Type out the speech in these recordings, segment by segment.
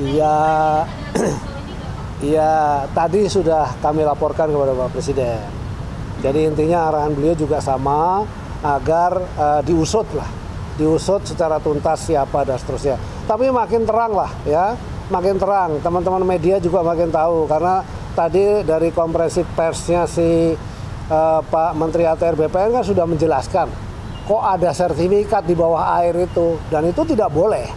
Iya, iya tadi sudah kami laporkan kepada Bapak Presiden. Jadi intinya arahan beliau juga sama agar diusut secara tuntas siapa dan seterusnya. Tapi makin terang lah ya, makin terang. Teman-teman media juga makin tahu karena tadi dari konferensi persnya si Pak Menteri ATR BPN kan sudah menjelaskan kok ada sertifikat di bawah air itu dan itu tidak boleh.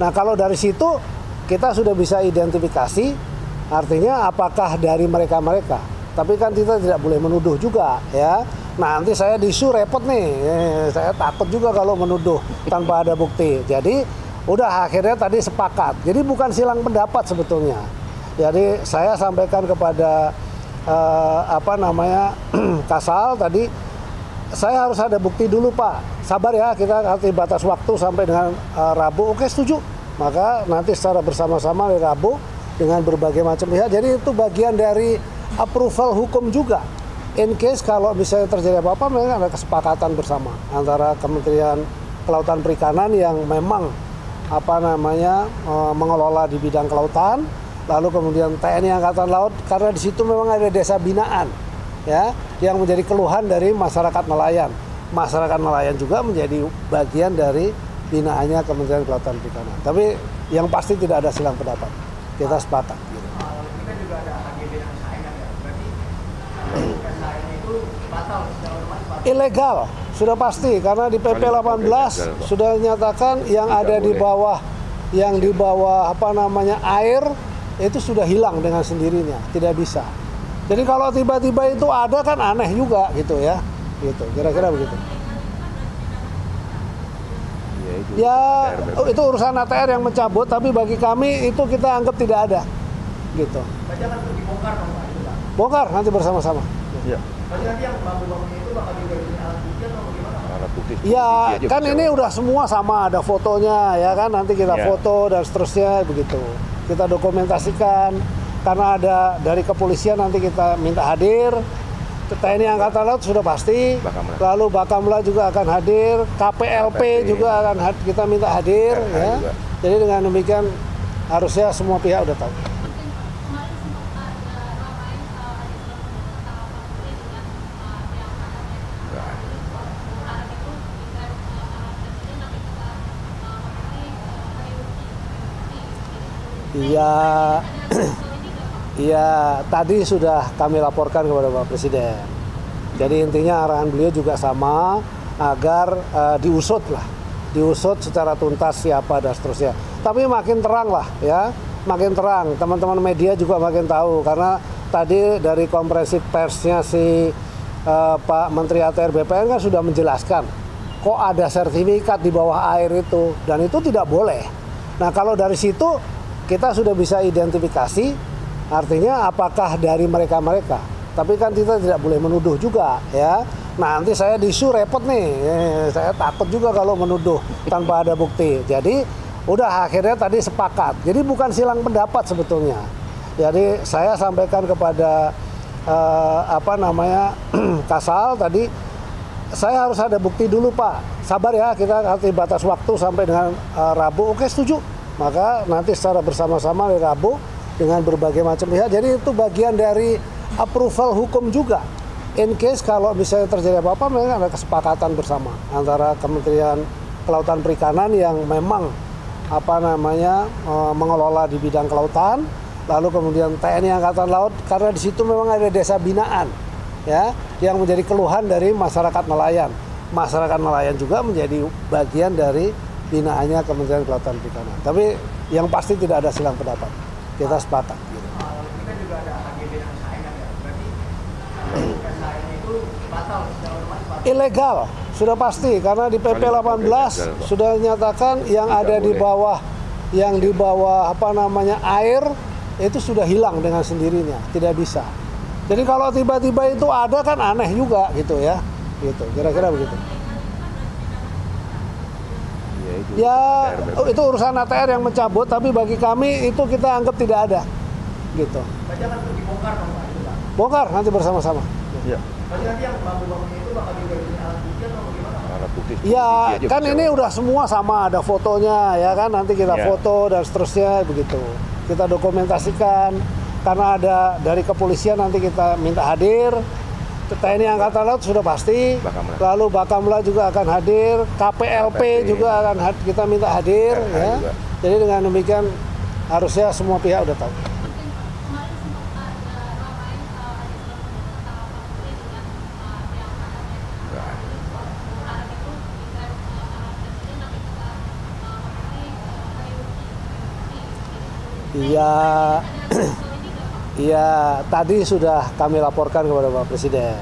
Nah kalau dari situ kita sudah bisa identifikasi artinya apakah dari mereka-mereka. Tapi kan kita tidak boleh menuduh juga ya. Nanti saya disu repot nih. Saya takut juga kalau menuduh tanpa ada bukti. Jadi udah akhirnya tadi sepakat. Jadi bukan silang pendapat sebetulnya. Jadi saya sampaikan kepada Kasal tadi saya harus ada bukti dulu Pak. Sabar ya kita nanti batas waktu sampai dengan Rabu. Oke setuju. Maka nanti secara bersama-sama hari Rabu dengan berbagai macam pihak. Jadi itu bagian dari approval hukum juga. In case kalau misalnya terjadi apa-apa, memang ada kesepakatan bersama antara Kementerian Kelautan Perikanan yang memang mengelola di bidang kelautan, lalu kemudian TNI Angkatan Laut karena di situ memang ada desa binaan, ya, yang menjadi keluhan dari masyarakat nelayan. Masyarakat nelayan juga menjadi bagian dari binaannya Kementerian Kelautan Perikanan. Tapi yang pasti tidak ada silang pendapat. Kita sepakat. Gitu. Kita juga ada AGD dan SAN ya. Berarti SAN itu batal secara otomatis. Ilegal, sudah pasti karena di PP 18 sudah dinyatakan yang ada di bawah air itu sudah hilang dengan sendirinya, tidak bisa. Jadi kalau tiba-tiba itu ada kan aneh juga gitu ya. Gitu, kira-kira begitu. Ya, itu urusan ATR yang mencabut, tapi bagi kami itu kita anggap tidak ada, gitu. Berarti akan dibongkar dong Pak? Bongkar nanti bersama-sama. Ya. Berarti nanti yang bambu-bambunya itu bakal dijadiin alat bukti atau bagaimana? Alat bukti. Ya, kan ini udah semua sama, ada fotonya, ya kan? Nanti kita foto dan seterusnya begitu. Kita dokumentasikan, karena ada dari kepolisian nanti kita minta hadir. TNI Angkatan Laut sudah pasti, lalu Bakamla juga akan hadir, KPLP juga akan kita minta hadir, ya. Jadi dengan demikian harusnya semua pihak udah tahu. Iya, tadi sudah kami laporkan kepada Bapak Presiden. Jadi intinya arahan beliau juga sama agar diusut secara tuntas siapa dan seterusnya. Tapi makin terang lah ya, makin terang. Teman-teman media juga makin tahu karena tadi dari konferensi persnya si Pak Menteri ATR BPN kan sudah menjelaskan kok ada sertifikat di bawah air itu dan itu tidak boleh. Nah kalau dari situ kita sudah bisa identifikasi artinya apakah dari mereka-mereka. Tapi kan kita tidak boleh menuduh juga ya. Nanti saya disu repot nih. Saya takut juga kalau menuduh tanpa ada bukti. Jadi udah akhirnya tadi sepakat. Jadi bukan silang pendapat sebetulnya. Jadi saya sampaikan kepada Kasal tadi saya harus ada bukti dulu Pak. Sabar ya kita nanti batas waktu sampai dengan Rabu. Oke setuju. Maka nanti secara bersama-sama hari Rabu dengan berbagai macam pihak. Jadi itu bagian dari approval hukum juga. In case kalau misalnya terjadi apa-apa, memang ada kesepakatan bersama antara Kementerian Kelautan Perikanan yang memang mengelola di bidang kelautan, lalu kemudian TNI Angkatan Laut karena di situ memang ada desa binaan, ya, yang menjadi keluhan dari masyarakat nelayan. Masyarakat nelayan juga menjadi bagian dari binaannya Kementerian Kelautan Perikanan. Tapi yang pasti tidak ada silang pendapat. Kita sepakat. Gitu. Kita juga ada AGD dan SAN ya. Berarti SAN itu batal secara otomatis. Ilegal, sudah pasti karena di PP 18 sudah dinyatakan yang ada di bawah air itu sudah hilang dengan sendirinya, tidak bisa. Jadi kalau tiba-tiba itu ada kan aneh juga gitu ya. Gitu, kira-kira begitu. Ya, itu urusan ATR yang mencabut, tapi bagi kami itu kita anggap tidak ada, gitu. Berarti akan dibongkar dong Pak? Bongkar nanti bersama-sama. Ya. Berarti nanti yang bambu-bambunya itu bakal dijadiin alat bukti atau bagaimana? Alat bukti. Ya, kan ini udah semua sama, ada fotonya, ya kan? Nanti kita foto dan seterusnya begitu. kita dokumentasikan. Karena ada dari kepolisian nanti kita minta hadir, TNI Angkatan Laut sudah pasti, lalu Bakamla juga akan hadir, KPLP juga akan kita minta hadir, ya. Jadi dengan demikian harusnya semua pihak udah tahu. Iya, iya tadi sudah kami laporkan kepada Bapak Presiden.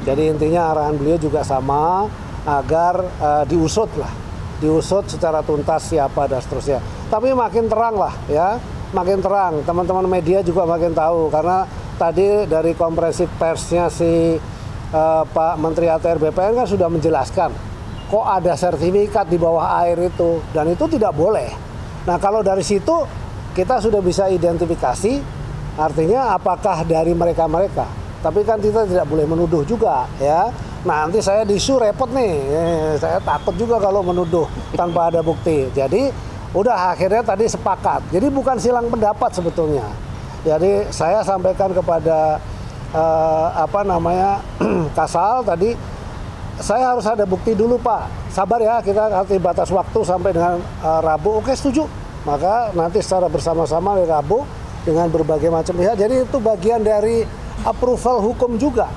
Jadi intinya arahan beliau juga sama agar diusut secara tuntas siapa dan seterusnya. Tapi makin terang lah ya, makin terang. Teman-teman media juga makin tahu karena tadi dari konferensi persnya si Pak Menteri ATR BPN kan sudah menjelaskan kok ada sertifikat di bawah air itu dan itu tidak boleh. Nah kalau dari situ kita sudah bisa identifikasi artinya apakah dari mereka-mereka. Tapi kan kita tidak boleh menuduh juga ya. Nanti saya disu repot nih. Saya takut juga kalau menuduh tanpa ada bukti. Jadi udah akhirnya tadi sepakat. Jadi bukan silang pendapat sebetulnya. Jadi saya sampaikan kepada Kasal tadi, saya harus ada bukti dulu Pak. Sabar ya, kita nanti batas waktu sampai dengan Rabu. Oke setuju. Maka nanti secara bersama-sama di Rabu dengan berbagai macam pihak. Jadi itu bagian dari approval hukum juga.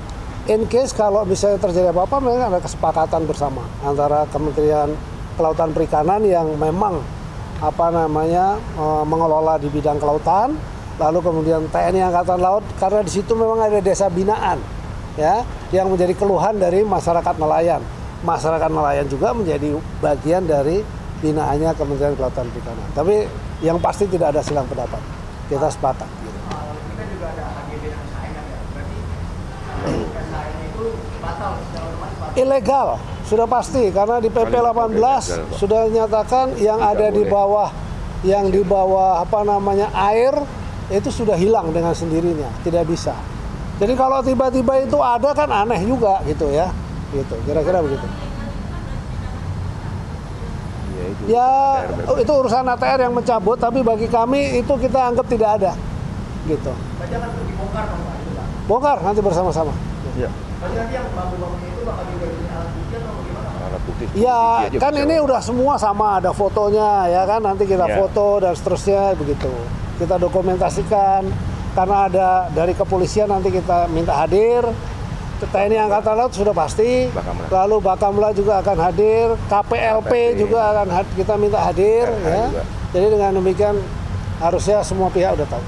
In case kalau misalnya terjadi apa-apa, memang ada kesepakatan bersama antara Kementerian Kelautan Perikanan yang memang mengelola di bidang kelautan, lalu kemudian TNI Angkatan Laut karena di situ memang ada desa binaan, ya, yang menjadi keluhan dari masyarakat nelayan. Masyarakat nelayan juga menjadi bagian dari binaannya Kementerian Kelautan Perikanan. Tapi yang pasti tidak ada silang pendapat. Kita sepakat. Ini kan juga ada HGB dan SHM ya. Berarti SHM itu batal secara otomatis batal. Ilegal, sudah pasti karena di PP 18 sudah dinyatakan yang ada di bawah air itu sudah hilang dengan sendirinya, tidak bisa. Jadi kalau tiba-tiba itu ada kan aneh juga gitu ya. Gitu, kira-kira begitu. Ya, itu urusan ATR yang mencabut, tapi bagi kami itu kita anggap tidak ada, gitu. Berarti akan dibongkar dong Pak? Bongkar nanti bersama-sama. Ya. Berarti nanti yang bambu-bambunya itu bakal dijadiin alat bukti atau bagaimana? Alat bukti. Ya, kan ini udah semua sama, ada fotonya, ya kan, nanti kita foto dan seterusnya begitu. Kita dokumentasikan, karena ada dari kepolisian nanti kita minta hadir. TNI Angkatan Laut sudah pasti, lalu Bakamla juga akan hadir, KPLP juga akan kita minta hadir, ya. Jadi dengan demikian harusnya semua pihak udah tahu.